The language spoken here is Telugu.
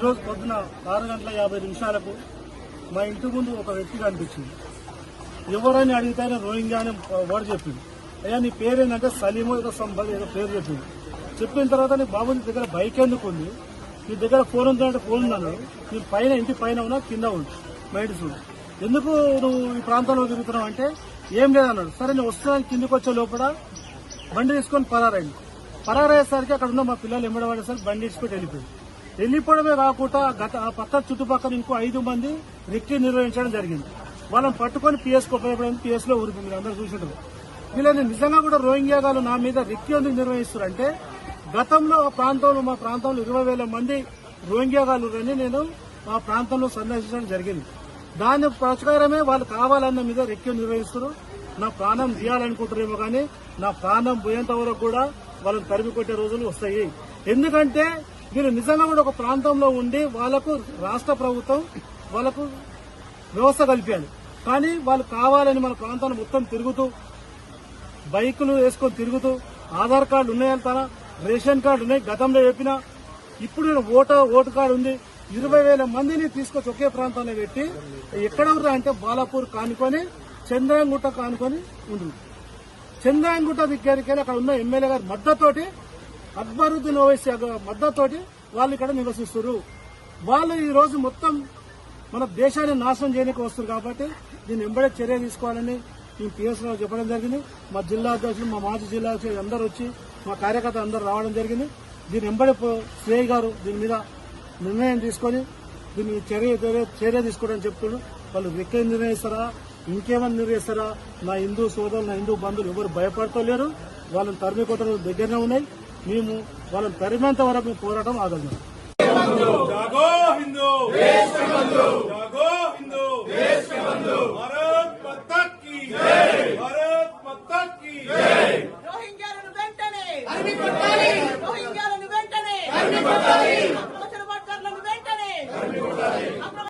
ఈరోజు పొద్దున 6:50 మా ఇంటి ముందు ఒక వ్యక్తి కనిపించింది. ఎవరని అడిగితేనే రోహింగ్యా అని వాడు చెప్పింది. అయ్యా నీ పేరేందంటే సలీమో ఏదో సంబల్ ఏదో పేరు చెప్పింది. చెప్పిన తర్వాత నీ బాబు నీ దగ్గర బైక్ ఎందుకు ఉంది, నీ దగ్గర ఫోన్ ఉందంటే ఫోన్ ఉన్నాను, నీ పైన ఇంటి పైన ఉన్నా కింద ఉంది బయట చూడు, ఎందుకు నువ్వు ఈ ప్రాంతంలో తిరుగుతున్నావు అంటే ఏం లేదన్నాడు. సరే నేను వస్తున్నాను కిందికి వచ్చే లోపల బండి తీసుకొని పరారయ్యేసరికి అక్కడ ఉన్న మా పిల్లలు ఎంబడబడేసరికి బండి ఇచ్చిపెట్టి వెళ్ళిపోవడమే కాకుండా ఆ పక్క చుట్టుపక్కల ఇంకో 5 మంది రెక్కి నిర్వహించడం జరిగింది. వాళ్ళని పట్టుకొని పిఎస్ ఉపయోగపడింది. పిఎస్ లో ఊరికి మీరు అందరూ చూసింటారు. వీళ్ళని నిజంగా కూడా రోహింగ్యా గారు నా మీద రెక్కి ఎందుకు నిర్వహిస్తారంటే గతంలో మా ప్రాంతంలో 20,000 మంది రోహింగ్యా గారు నేను మా ప్రాంతంలో సందర్శించడం జరిగింది. దాని ప్రకారమే వాళ్ళు కావాలన్న మీద రెక్కి నిర్వహిస్తారు. నా ప్రాణం తీయాలనుకుంటారేమో కానీ నా ప్రాణం పోయేంత వరకు కూడా వాళ్ళని తరిమి కొట్టే రోజులు వస్తాయి. ఎందుకంటే వీళ్ళు నిజంగా కూడా ఒక ప్రాంతంలో ఉండి వాళ్లకు రాష్ట్ర ప్రభుత్వం వాళ్లకు వ్యవస్థ కల్పించాలి. కానీ వాళ్ళు కావాలని మన ప్రాంతాన్ని మొత్తం తిరుగుతూ బైకులు వేసుకొని తిరుగుతూ ఆధార్ కార్డు ఉన్నాయంటారా, రేషన్ కార్డు ఉన్నాయి, గతంలో చెప్పినా ఇప్పుడు ఓటు కార్డు ఉంది. 20,000 మందిని తీసుకొచ్చి ఒకే ప్రాంతాన్ని పెట్టి ఎక్కడ ఉంటా అంటే బాలాపూర్ కానుకొని చంద్రాంగుట్ట కానుకొని ఉంటుంది. చంద్రాంగుట్ట దగ్గరికి అక్కడ ఉన్న ఎమ్మెల్యే గారి మద్దతుతోటి అక్బరుద్దీన్ ఓవైసీ మద్దతుతోటి వాళ్ళు ఇక్కడ నివసిస్తారు. వాళ్ళు ఈ రోజు మొత్తం మన దేశాన్ని నాశనం చేయడానికి వస్తారు. కాబట్టి దీన్ని వెంబడే చర్య తీసుకోవాలని మేము పిఎస్ లో చెప్పడం జరిగింది. మా జిల్లా అధ్యక్షులు, మా మాజీ జిల్లా అధ్యక్షులు అందరూ వచ్చి మా కార్యకర్తలు అందరూ రావడం జరిగింది. దీని వెంబడే సిఐ గారు దీని మీద నిర్ణయం తీసుకొని దీన్ని చర్య తీసుకోవడం చెప్తున్నాడు. వాళ్ళు రెక్క నిర్ణయిస్తారా, ఇంకేమని నిర్ణయిస్తారా? నా హిందూ సోదరులు, నా హిందూ బంధువులు ఎవరు భయపడతలేరు. వాళ్ళని తరిమి కొట్టడం దగ్గరనే ఉన్నాయి. మేము వాళ్ళని తరిమేంత వరకు మేము పోరాటం ఆగదు. जागो हिंदू देश के बंधु, जागो हिंदू देश के बंधु, भारत माता की जय, भारत माता की जय। रोहिंग्याలను వెంటనే అరిమి కొట్టాలి, రోహింగ్యాలను వెంటనే అరిమి కొట్టాలి.